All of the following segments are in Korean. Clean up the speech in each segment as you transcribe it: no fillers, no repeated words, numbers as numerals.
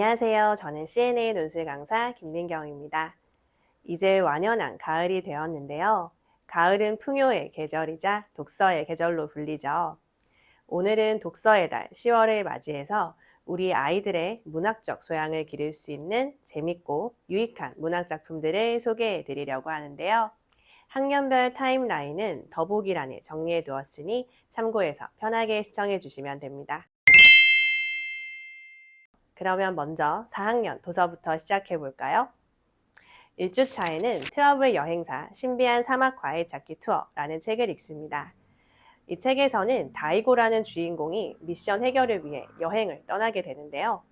안녕하세요. 저는 CNA 논술 강사 김민경입니다. 이제 완연한 가을이 되었는데요. 가을은 풍요의 계절이자 독서의 계절로 불리죠. 오늘은 독서의 달 10월을 맞이해서 우리 아이들의 문학적 소양을 기를 수 있는 재밌고 유익한 문학 작품들을 소개해 드리려고 하는데요. 학년별 타임라인은 더보기란에 정리해 두었으니 참고해서 편하게 시청해 주시면 됩니다. 그러면 먼저 4학년 도서부터 시작해 볼까요? 1주차에는 트러블 여행사 신비한 사막 과일 찾기 투어라는 책을 읽습니다. 이 책에서는 다이고라는 주인공이 미션 해결을 위해 여행을 떠나게 되는데요.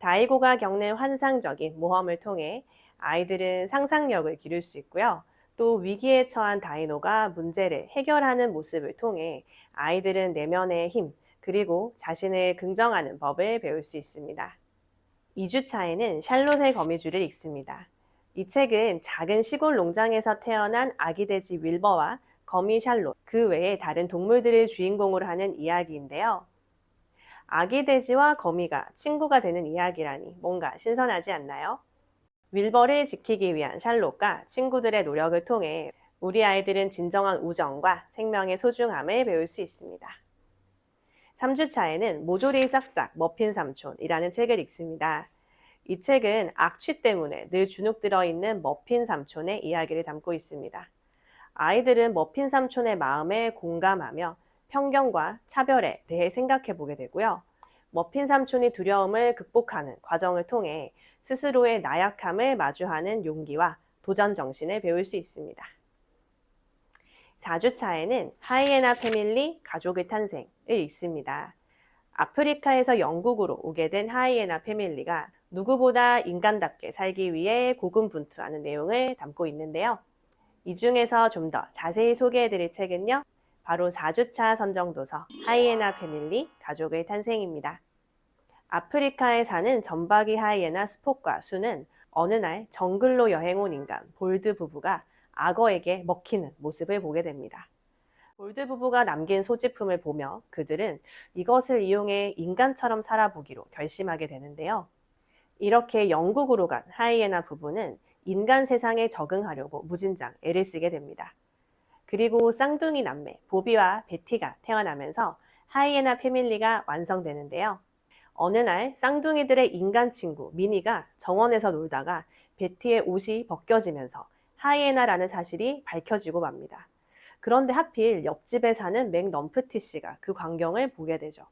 다이고가 겪는 환상적인 모험을 통해 아이들은 상상력을 기를 수 있고요. 또 위기에 처한 다이노가 문제를 해결하는 모습을 통해 아이들은 내면의 힘, 그리고 자신을 긍정하는 법을 배울 수 있습니다. 2주차에는 샬롯의 거미줄을 읽습니다. 이 책은 작은 시골 농장에서 태어난 아기 돼지 윌버와 거미 샬롯, 그 외에 다른 동물들을 주인공으로 하는 이야기인데요. 아기 돼지와 거미가 친구가 되는 이야기라니 뭔가 신선하지 않나요? 윌버를 지키기 위한 샬롯과 친구들의 노력을 통해 우리 아이들은 진정한 우정과 생명의 소중함을 배울 수 있습니다. 3주차에는 모조리 싹싹 머핀 삼촌이라는 책을 읽습니다. 이 책은 악취 때문에 늘 주눅 들어있는 머핀 삼촌의 이야기를 담고 있습니다. 아이들은 머핀 삼촌의 마음에 공감하며 편견과 차별에 대해 생각해 보게 되고요. 머핀 삼촌이 두려움을 극복하는 과정을 통해 스스로의 나약함을 마주하는 용기와 도전 정신을 배울 수 있습니다. 4주차에는 하이에나 패밀리 가족의 탄생을 읽습니다. 아프리카에서 영국으로 오게 된 하이에나 패밀리가 누구보다 인간답게 살기 위해 고군분투하는 내용을 담고 있는데요. 이 중에서 좀 더 자세히 소개해드릴 책은요, 바로 4주차 선정도서 하이에나 패밀리 가족의 탄생입니다. 아프리카에 사는 점박이 하이에나 스폭과 수는 어느 날 정글로 여행 온 인간 볼드 부부가 악어에게 먹히는 모습을 보게 됩니다. 볼드 부부가 남긴 소지품을 보며 그들은 이것을 이용해 인간처럼 살아보기로 결심하게 되는데요. 이렇게 영국으로 간 하이에나 부부는 인간 세상에 적응하려고 무진장 애를 쓰게 됩니다. 그리고 쌍둥이 남매 보비와 베티가 태어나면서 하이에나 패밀리가 완성되는데요. 어느 날 쌍둥이들의 인간 친구 미니가 정원에서 놀다가 베티의 옷이 벗겨지면서 하이에나라는 사실이 밝혀지고 맙니다. 그런데 하필 옆집에 사는 맥 넘프티 씨가 그 광경을 보게 되죠.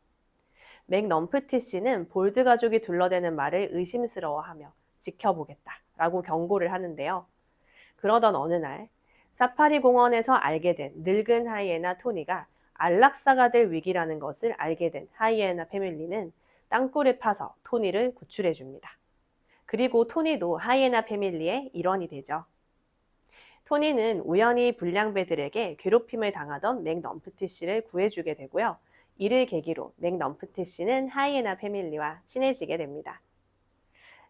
맥 넘프티 씨는 볼드 가족이 둘러대는 말을 의심스러워하며 지켜보겠다라고 경고를 하는데요. 그러던 어느 날 사파리 공원에서 알게 된 늙은 하이에나 토니가 안락사가 될 위기라는 것을 알게 된 하이에나 패밀리는 땅굴을 파서 토니를 구출해 줍니다. 그리고 토니도 하이에나 패밀리의 일원이 되죠. 토니는 우연히 불량배들에게 괴롭힘을 당하던 맥 넘프티 씨를 구해주게 되고요. 이를 계기로 맥 넘프티 씨는 하이에나 패밀리와 친해지게 됩니다.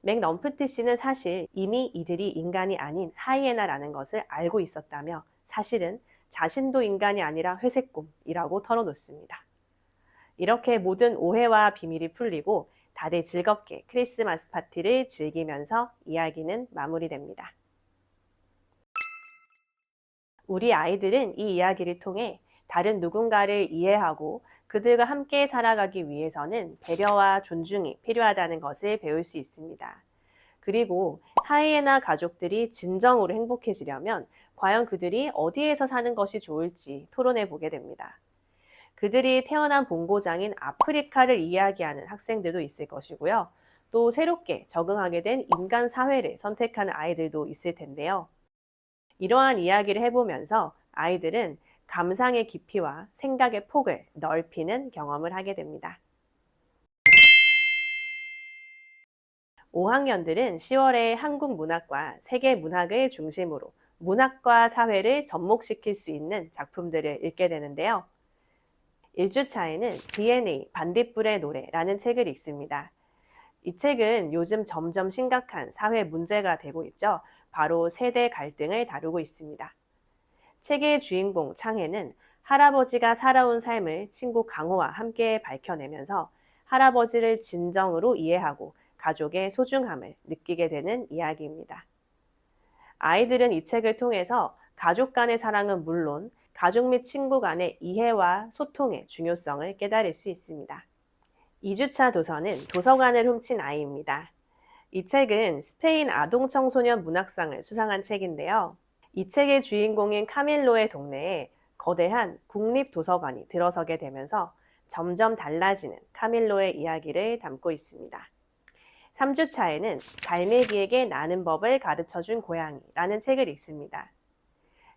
맥 넘프티 씨는 사실 이미 이들이 인간이 아닌 하이에나라는 것을 알고 있었다며 사실은 자신도 인간이 아니라 회색곰이라고 털어놓습니다. 이렇게 모든 오해와 비밀이 풀리고 다들 즐겁게 크리스마스 파티를 즐기면서 이야기는 마무리됩니다. 우리 아이들은 이 이야기를 통해 다른 누군가를 이해하고 그들과 함께 살아가기 위해서는 배려와 존중이 필요하다는 것을 배울 수 있습니다. 그리고 하이에나 가족들이 진정으로 행복해지려면 과연 그들이 어디에서 사는 것이 좋을지 토론해 보게 됩니다. 그들이 태어난 본고장인 아프리카를 이야기하는 학생들도 있을 것이고요. 또 새롭게 적응하게 된 인간 사회를 선택하는 아이들도 있을 텐데요. 이러한 이야기를 해보면서 아이들은 감상의 깊이와 생각의 폭을 넓히는 경험을 하게 됩니다. 5학년들은 10월에 한국 문학과 세계 문학을 중심으로 문학과 사회를 접목시킬 수 있는 작품들을 읽게 되는데요. 1주차에는 DNA 반딧불의 노래라는 책을 읽습니다. 이 책은 요즘 점점 심각한 사회 문제가 되고 있죠. 바로 세대 갈등을 다루고 있습니다. 책의 주인공 창혜는 할아버지가 살아온 삶을 친구 강호와 함께 밝혀내면서 할아버지를 진정으로 이해하고 가족의 소중함을 느끼게 되는 이야기입니다. 아이들은 이 책을 통해서 가족 간의 사랑은 물론 가족 및 친구 간의 이해와 소통의 중요성을 깨달을 수 있습니다. 2주차 도서는 도서관을 훔친 아이입니다. 이 책은 스페인 아동 청소년 문학상을 수상한 책인데요. 이 책의 주인공인 카밀로의 동네에 거대한 국립도서관이 들어서게 되면서 점점 달라지는 카밀로의 이야기를 담고 있습니다. 3주차에는 갈매기에게 나는 법을 가르쳐준 고양이라는 책을 읽습니다.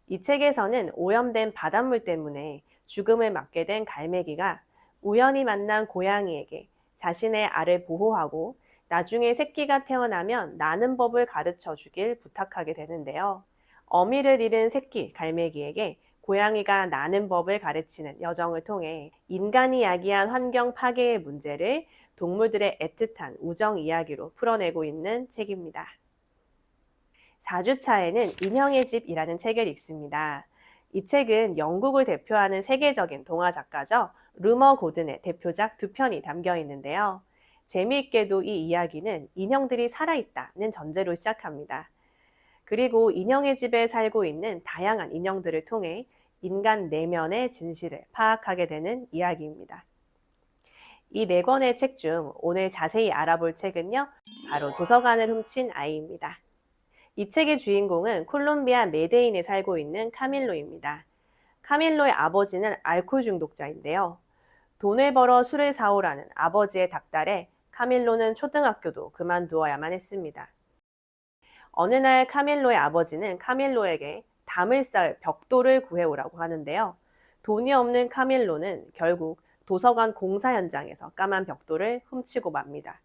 이 책에서는 오염된 바닷물 때문에 죽음을 맞게 된 갈매기가 우연히 만난 고양이에게 자신의 알을 보호하고 나중에 새끼가 태어나면 나는 법을 가르쳐 주길 부탁하게 되는데요. 어미를 잃은 새끼 갈매기에게 고양이가 나는 법을 가르치는 여정을 통해 인간이 야기한 환경 파괴의 문제를 동물들의 애틋한 우정 이야기로 풀어내고 있는 책입니다. 4주차에는 인형의 집이라는 책을 읽습니다. 이 책은 영국을 대표하는 세계적인 동화 작가죠. 루머 고든의 대표작 2편이 담겨 있는데요. 재미있게도 이 이야기는 인형들이 살아있다는 전제로 시작합니다. 그리고 인형의 집에 살고 있는 다양한 인형들을 통해 인간 내면의 진실을 파악하게 되는 이야기입니다. 이 4권의 책 중 오늘 자세히 알아볼 책은요, 바로 도서관을 훔친 아이입니다. 이 책의 주인공은 콜롬비아 메데인에 살고 있는 카밀로입니다. 카밀로의 아버지는 알코올 중독자인데요. 돈을 벌어 술을 사오라는 아버지의 닥달에 카밀로는 초등학교도 그만두어야만 했습니다. 어느 날 카밀로의 아버지는 카밀로에게 담을 쌓을 벽돌을 구해오라고 하는데요. 돈이 없는 카밀로는 결국 도서관 공사 현장에서 까만 벽돌을 훔치고 맙니다.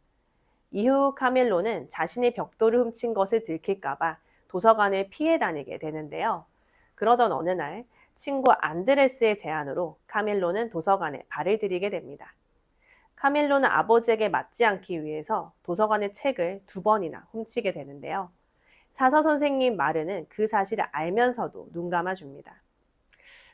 이후 카밀로는 자신이 벽돌을 훔친 것을 들킬까봐 도서관을 피해 다니게 되는데요. 그러던 어느 날 친구 안드레스의 제안으로 카밀로는 도서관에 발을 들이게 됩니다. 카밀로는 아버지에게 맞지 않기 위해서 도서관의 책을 2번이나 훔치게 되는데요. 사서 선생님 마르는 그 사실을 알면서도 눈 감아줍니다.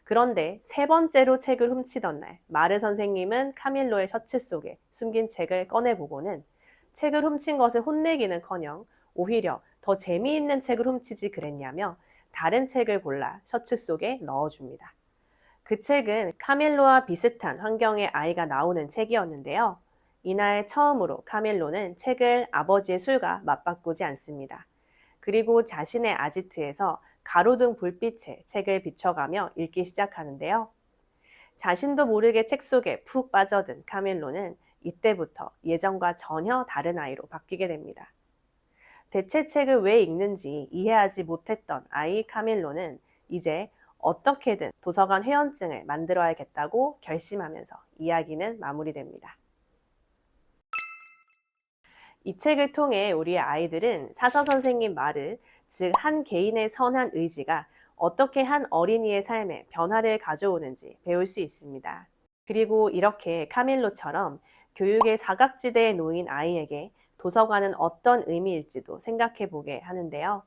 그런데 3번째로 책을 훔치던 날 마르 선생님은 카밀로의 셔츠 속에 숨긴 책을 꺼내보고는 책을 훔친 것을 혼내기는커녕 오히려 더 재미있는 책을 훔치지 그랬냐며 다른 책을 골라 셔츠 속에 넣어줍니다. 그 책은 카밀로와 비슷한 환경의 아이가 나오는 책이었는데요. 이날 처음으로 카밀로는 책을 아버지의 술과 맞바꾸지 않습니다. 그리고 자신의 아지트에서 가로등 불빛에 책을 비춰가며 읽기 시작하는데요. 자신도 모르게 책 속에 푹 빠져든 카밀로는 이때부터 예전과 전혀 다른 아이로 바뀌게 됩니다. 대체 책을 왜 읽는지 이해하지 못했던 아이 카밀로는 이제 어떻게든 도서관 회원증을 만들어야겠다고 결심하면서 이야기는 마무리됩니다. 이 책을 통해 우리 아이들은 사서 선생님 말을, 즉 한 개인의 선한 의지가 어떻게 한 어린이의 삶에 변화를 가져오는지 배울 수 있습니다. 그리고 이렇게 카밀로처럼 교육의 사각지대에 놓인 아이에게 도서관은 어떤 의미일지도 생각해 보게 하는데요.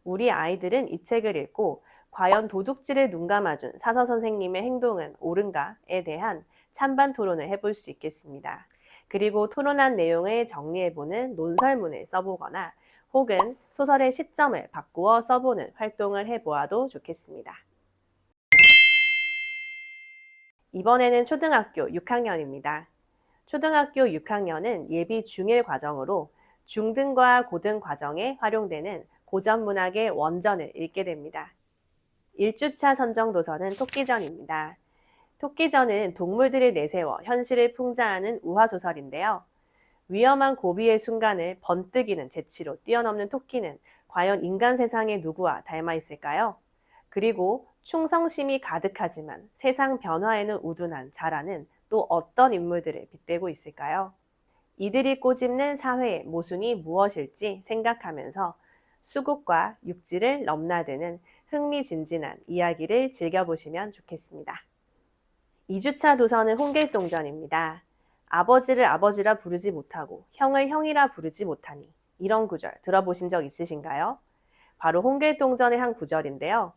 우리 아이들은 이 책을 읽고 과연 도둑질을 눈감아준 사서 선생님의 행동은 옳은가에 대한 찬반 토론을 해볼 수 있겠습니다. 그리고 토론한 내용을 정리해보는 논설문을 써보거나 혹은 소설의 시점을 바꾸어 써보는 활동을 해보아도 좋겠습니다. 이번에는 초등학교 6학년입니다. 초등학교 6학년은 예비 중1 과정으로 중등과 고등 과정에 활용되는 고전문학의 원전을 읽게 됩니다. 1주차 선정도서는 토끼전입니다. 토끼전은 동물들을 내세워 현실을 풍자하는 우화소설인데요. 위험한 고비의 순간을 번뜩이는 재치로 뛰어넘는 토끼는 과연 인간 세상의 누구와 닮아 있을까요? 그리고 충성심이 가득하지만 세상 변화에는 우둔한 자라는 또 어떤 인물들을 빗대고 있을까요? 이들이 꼬집는 사회의 모순이 무엇일지 생각하면서 수국과 육지를 넘나드는 흥미진진한 이야기를 즐겨보시면 좋겠습니다. 2주차 도서는 홍길동전입니다. 아버지를 아버지라 부르지 못하고 형을 형이라 부르지 못하니, 이런 구절 들어보신 적 있으신가요? 바로 홍길동전의 한 구절인데요.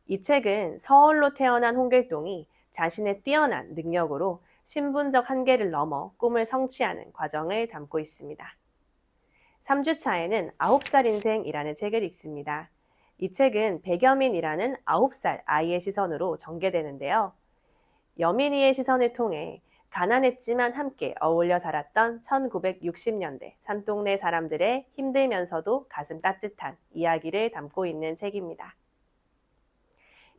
이 책은 서울로 태어난 홍길동이 자신의 뛰어난 능력으로 신분적 한계를 넘어 꿈을 성취하는 과정을 담고 있습니다. 3주차에는 9살 인생이라는 책을 읽습니다. 이 책은 백여민이라는 9살 아이의 시선으로 전개되는데요. 여민이의 시선을 통해 가난했지만 함께 어울려 살았던 1960년대 산동네 사람들의 힘들면서도 가슴 따뜻한 이야기를 담고 있는 책입니다.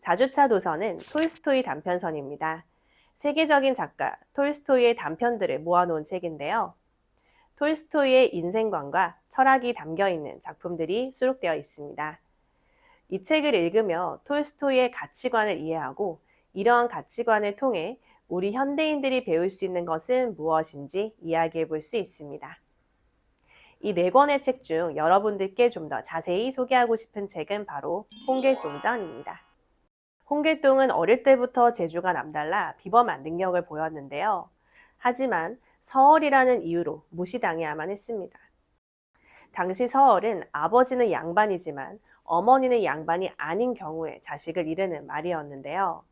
4주차 도서는 톨스토이 단편선입니다. 세계적인 작가 톨스토이의 단편들을 모아놓은 책인데요. 톨스토이의 인생관과 철학이 담겨 있는 작품들이 수록되어 있습니다. 이 책을 읽으며 톨스토이의 가치관을 이해하고 이러한 가치관을 통해 우리 현대인들이 배울 수 있는 것은 무엇인지 이야기해 볼 수 있습니다. 이 4권의 책 중 여러분들께 좀 더 자세히 소개하고 싶은 책은 바로 홍길동전입니다. 홍길동은 어릴 때부터 재주가 남달라 비범한 능력을 보였는데요. 하지만 서얼이라는 이유로 무시당해야만 했습니다. 당시 서얼은 아버지는 양반이지만 어머니는 양반이 아닌 경우에 자식을 이르는 말이었는데요.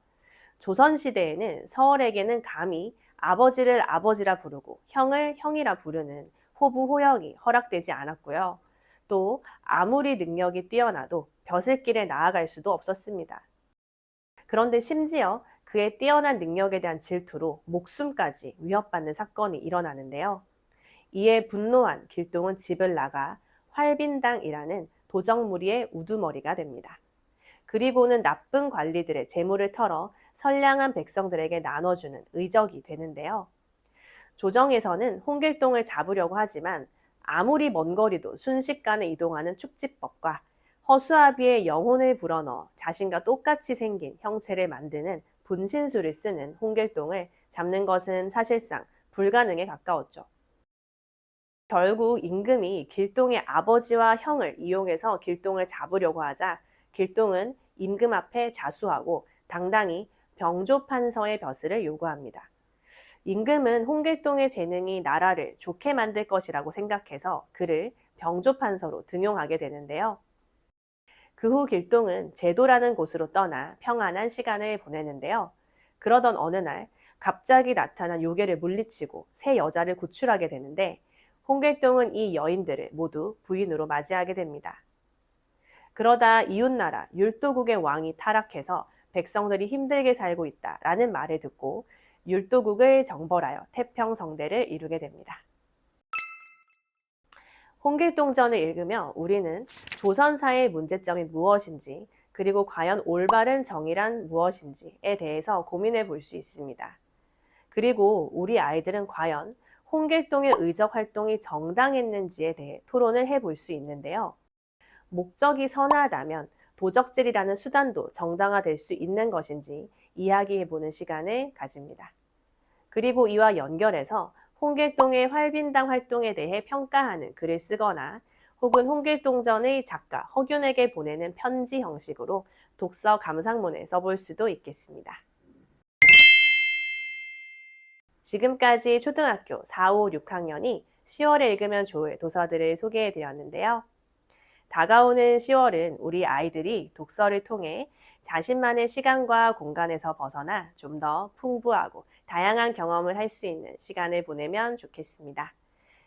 조선시대에는 서얼에게는 감히 아버지를 아버지라 부르고 형을 형이라 부르는 호부호형이 허락되지 않았고요. 또 아무리 능력이 뛰어나도 벼슬길에 나아갈 수도 없었습니다. 그런데 심지어 그의 뛰어난 능력에 대한 질투로 목숨까지 위협받는 사건이 일어나는데요. 이에 분노한 길동은 집을 나가 활빈당이라는 도적무리의 우두머리가 됩니다. 그리고는 나쁜 관리들의 재물을 털어 선량한 백성들에게 나눠주는 의적이 되는데요. 조정에서는 홍길동을 잡으려고 하지만 아무리 먼 거리도 순식간에 이동하는 축지법과 허수아비의 영혼을 불어넣어 자신과 똑같이 생긴 형체를 만드는 분신술을 쓰는 홍길동을 잡는 것은 사실상 불가능에 가까웠죠. 결국 임금이 길동의 아버지와 형을 이용해서 길동을 잡으려고 하자 길동은 임금 앞에 자수하고 당당히 병조판서의 벼슬을 요구합니다. 임금은 홍길동의 재능이 나라를 좋게 만들 것이라고 생각해서 그를 병조판서로 등용하게 되는데요. 그 후 길동은 제도라는 곳으로 떠나 평안한 시간을 보내는데요. 그러던 어느 날 갑자기 나타난 요괴를 물리치고 새 여자를 구출하게 되는데 홍길동은 이 여인들을 모두 부인으로 맞이하게 됩니다. 그러다 이웃나라 율도국의 왕이 타락해서 백성들이 힘들게 살고 있다라는 말을 듣고 율도국을 정벌하여 태평성대를 이루게 됩니다. 홍길동전을 읽으며 우리는 조선사의 문제점이 무엇인지 그리고 과연 올바른 정의란 무엇인지에 대해서 고민해 볼 수 있습니다. 그리고 우리 아이들은 과연 홍길동의 의적 활동이 정당했는지에 대해 토론을 해볼 수 있는데요. 목적이 선하다면 도적질이라는 수단도 정당화될 수 있는 것인지 이야기해보는 시간을 가집니다. 그리고 이와 연결해서 홍길동의 활빈당 활동에 대해 평가하는 글을 쓰거나 혹은 홍길동전의 작가 허균에게 보내는 편지 형식으로 독서 감상문을 써볼 수도 있겠습니다. 지금까지 초등학교 4, 5, 6학년이 10월에 읽으면 좋을 도서들을 소개해드렸는데요. 다가오는 10월은 우리 아이들이 독서를 통해 자신만의 시간과 공간에서 벗어나 좀 더 풍부하고 다양한 경험을 할 수 있는 시간을 보내면 좋겠습니다.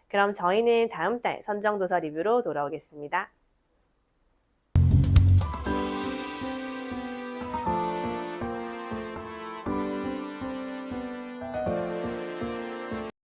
그럼 저희는 다음 달 선정도서 리뷰로 돌아오겠습니다.